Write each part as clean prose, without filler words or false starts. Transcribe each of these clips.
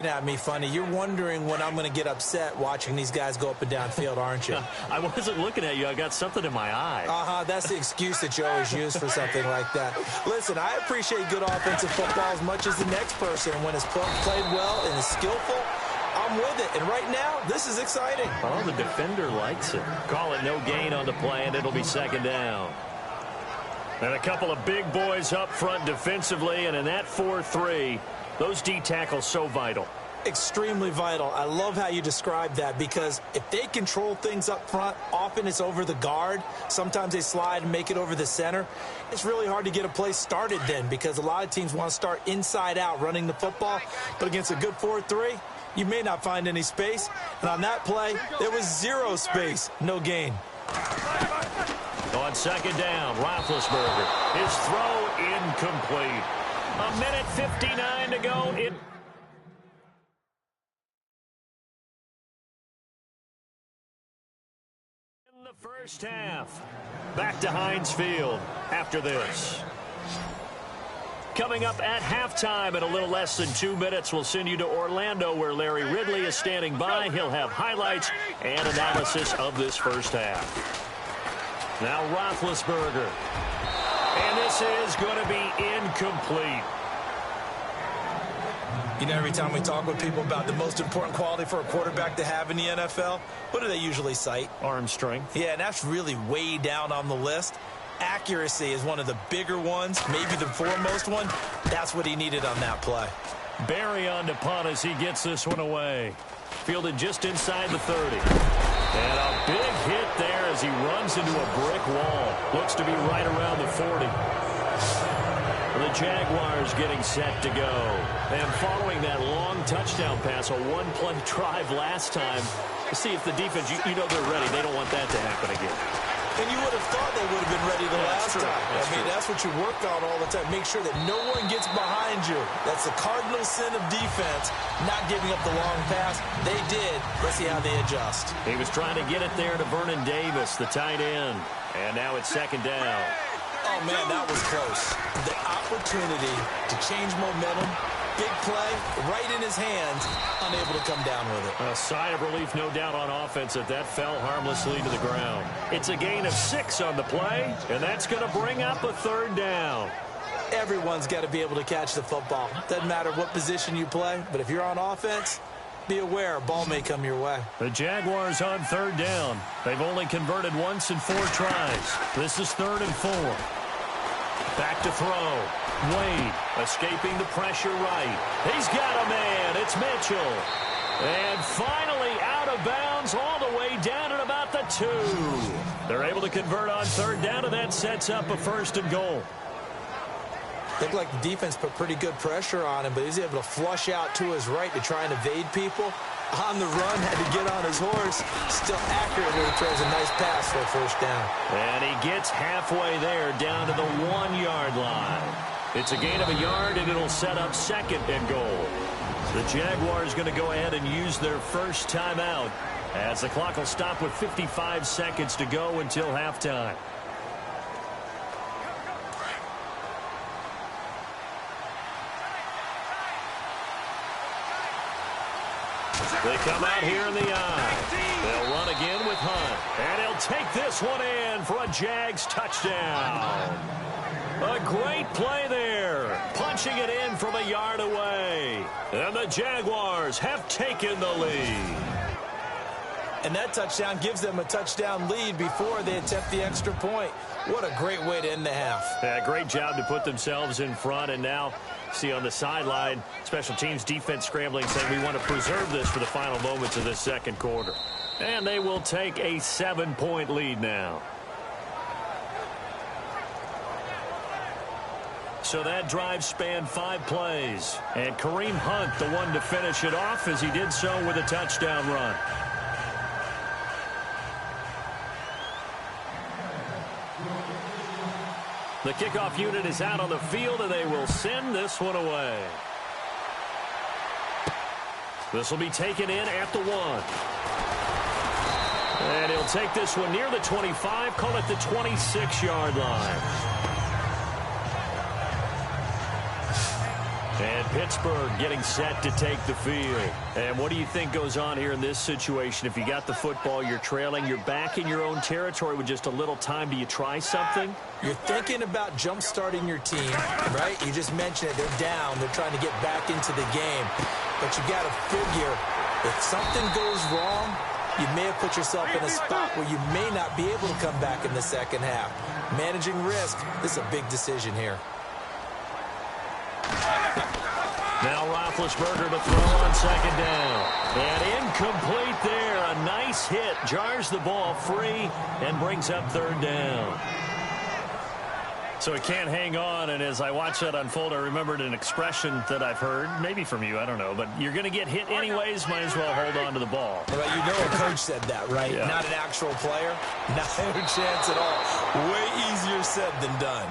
At me funny. You're wondering when I'm going to get upset watching these guys go up and down field, aren't you? I wasn't looking at you. I got something in my eye. That's the excuse that you always use for something like that. Listen, I appreciate good offensive football as much as the next person. When it's played well and is skillful, I'm with it. And right now, this is exciting. Oh, the defender likes it. Call it no gain on the play, and it'll be second down. And a couple of big boys up front defensively, and in that 4-3, those D tackles so vital. Extremely vital. I love how you describe that, because if they control things up front, often it's over the guard. Sometimes they slide and make it over the center. It's really hard to get a play started then, because a lot of teams want to start inside out running the football. But against a good 4-3, you may not find any space. And on that play, there was zero space. No gain. On second down, Roethlisberger. His throw incomplete. A minute 59 to go. In the first half. Back to Heinz Field after this. Coming up at halftime in a little less than 2 minutes, we'll send you to Orlando, where Larry Ridley is standing by. He'll have highlights and analysis of this first half. Now Roethlisberger. And this is going to be incomplete. You know, every time we talk with people about the most important quality for a quarterback to have in the NFL, what do they usually cite? Arm strength. Yeah, and that's really way down on the list. Accuracy is one of the bigger ones, maybe the foremost one. That's what he needed on that play. Barry on to punt as he gets this one away. Fielded just inside the 30. And a big hit there as he runs into a brick wall. Looks to be right around the 40. The Jaguars getting set to go. And following that long touchdown pass, a one-play drive last time, to see if the defense, you know they're ready. They don't want that to happen again. And you would have thought they would have been ready the last time. That's what you work on all the time. Make sure that no one gets behind you. That's the cardinal sin of defense, not giving up the long pass. They did. Let's see how they adjust. He was trying to get it there to Vernon Davis, the tight end. And now it's second down. Oh, man, that was close. The opportunity to change momentum, big play, right in his hands, unable to come down with it. A sigh of relief, no doubt, on offense that fell harmlessly to the ground. It's a gain of 6 on the play, and that's going to bring up a third down. Everyone's got to be able to catch the football. Doesn't matter what position you play, but if you're on offense, be aware a ball may come your way. The Jaguars on third down. They've only converted once in 4 tries. This is 3rd and 4. Back to throw. Wade escaping the pressure right. He's got a man. It's Mitchell. And finally out of bounds all the way down at about the 2. They're able to convert on third down, and that sets up a 1st and goal. Looked like the defense put pretty good pressure on him, but he's able to flush out to his right to try and evade people. On the run, had to get on his horse. Still accurately throws a nice pass for a 1st down. And he gets halfway there, down to the 1-yard line. It's a gain of a yard, and it'll set up 2nd and goal. The Jaguars going to go ahead and use their first timeout, as the clock will stop with 55 seconds to go until halftime. They come out here in the eye. They'll run again with Hunt. And he'll take this one in for a Jags touchdown. A great play there. Punching it in from a yard away. And the Jaguars have taken the lead. And that touchdown gives them a touchdown lead before they attempt the extra point. What a great way to end the half. Yeah, great job to put themselves in front, and now see on the sideline, special teams defense scrambling, saying we want to preserve this for the final moments of this second quarter. And they will take a 7-point lead now. So that drive spanned 5 plays. And Kareem Hunt, the one to finish it off, as he did so with a touchdown run. The kickoff unit is out on the field, and they will send this one away. This will be taken in at the 1. And he'll take this one near the 25, call it the 26-yard line. And Pittsburgh getting set to take the field. And what do you think goes on here in this situation? If you got the football, you're trailing, you're back in your own territory with just a little time. Do you try something? You're thinking about jump-starting your team, right? You just mentioned it. They're down. They're trying to get back into the game. But you got to figure if something goes wrong, you may have put yourself in a spot where you may not be able to come back in the second half. Managing risk, this is a big decision here. Now Roethlisberger to throw on second down. And incomplete there. A nice hit. Jars the ball free and brings up third down. So he can't hang on, and as I watch that unfold, I remembered an expression that I've heard, maybe from you, I don't know, but you're going to get hit anyways, might as well hold on to the ball. Well, you know a coach said that, right? Yeah. Not an actual player. Not a chance at all. Way easier said than done.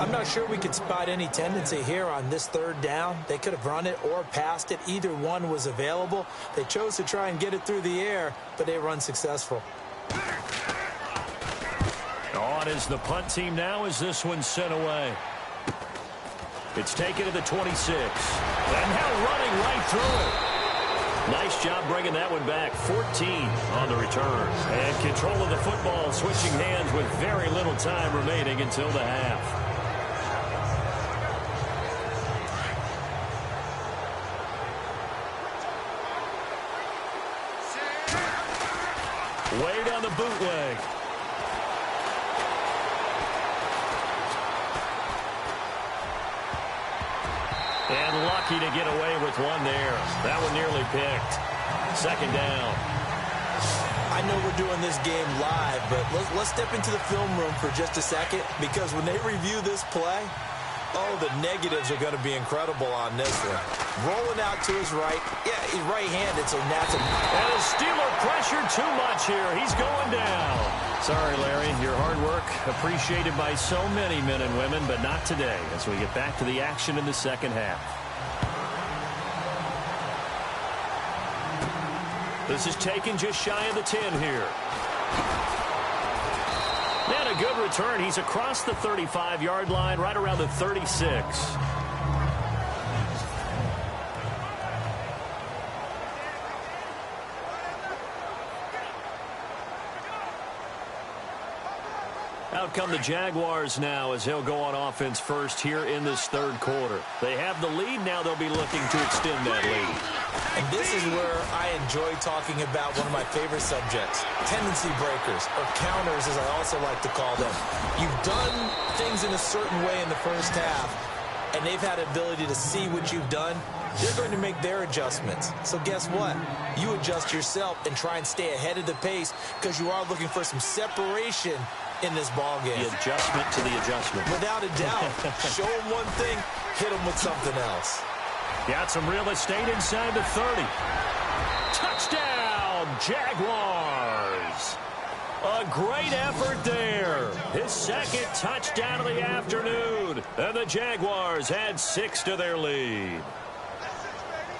I'm not sure we could spot any tendency here on this third down. They could have run it or passed it. Either one was available. They chose to try and get it through the air, but they were unsuccessful. On is the punt team now as this one's sent away. It's taken to the 26. And now running right through it. Nice job bringing that one back. 14 on the return. And control of the football switching hands with very little time remaining until the half. Wade on the bootleg. And lucky to get away with one there. That one nearly picked. Second down. I know we're doing this game live, but let's step into the film room for just a second, because when they review this play, oh, the negatives are going to be incredible on this one. Rolling out to his right. Yeah, he's right-handed, so that's a... And a Steeler pressured too much here. He's going down. Sorry, Larry. Your hard work appreciated by so many men and women, but not today as we get back to the action in the second half. This is taken just shy of the 10 here. And a good return. He's across the 35-yard line, right around the 36. Out come the Jaguars now as he'll go on offense first here in this third quarter. They have the lead. Now they'll be looking to extend that lead. And this is where I enjoy talking about one of my favorite subjects, tendency breakers, or counters as I also like to call them. You've done things in a certain way in the first half, and they've had the ability to see what you've done. They're going to make their adjustments. So guess what? You adjust yourself and try and stay ahead of the pace, because you are looking for some separation in this ball game. The adjustment to the adjustment. Without a doubt. Show them one thing, hit them with something else. Got some real estate inside the 30. Touchdown, Jaguars. A great effort there. His second touchdown of the afternoon. And the Jaguars add 6 to their lead.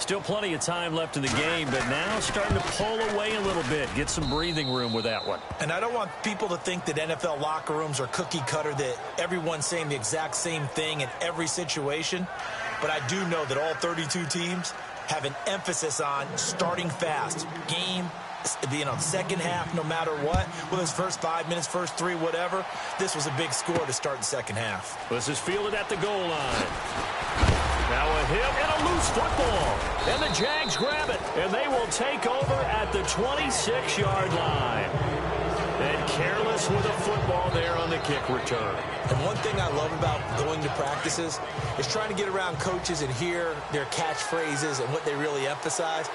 Still plenty of time left in the game, but now starting to pull away a little bit. Get some breathing room with that one. And I don't want people to think that NFL locker rooms are cookie cutter, that everyone's saying the exact same thing in every situation. But I do know that all 32 teams have an emphasis on starting fast. Game, being on the second half, no matter what. Whether it's first 5 minutes, first 3, whatever. This was a big score to start the second half. This is fielded at the goal line. Now a hit and a loose football. And the Jags grab it. And they will take over at the 26-yard line. And careless with a football there on the kick return. And one thing I love about going to practices is trying to get around coaches and hear their catchphrases and what they really emphasize.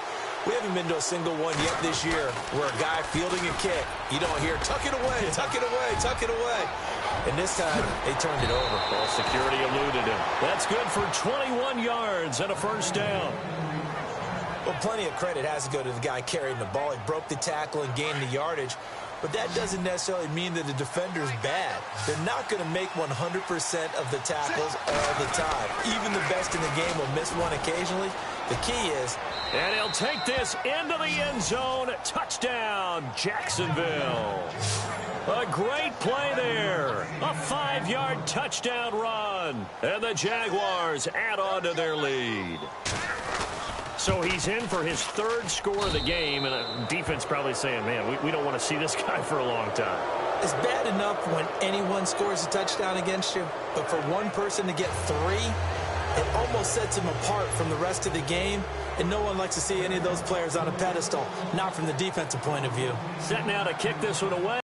We haven't been to a single one yet this year where a guy fielding a kick, you don't hear, tuck it away, tuck it away, tuck it away. And this time, they turned it over. Well, security eluded him. That's good for 21 yards and a first down. Well, plenty of credit has to go to the guy carrying the ball. He broke the tackle and gained the yardage. But that doesn't necessarily mean that the defender's bad. They're not going to make 100% of the tackles all the time. Even the best in the game will miss one occasionally. The key is... And he'll take this into the end zone. Touchdown, Jacksonville. A great play there. A 5-yard touchdown run. And the Jaguars add on to their lead. So he's in for his third score of the game, and the defense probably saying, man, we don't want to see this guy for a long time. It's bad enough when anyone scores a touchdown against you, but for one person to get 3, it almost sets him apart from the rest of the game, and no one likes to see any of those players on a pedestal, not from the defensive point of view. Set now to kick this one away.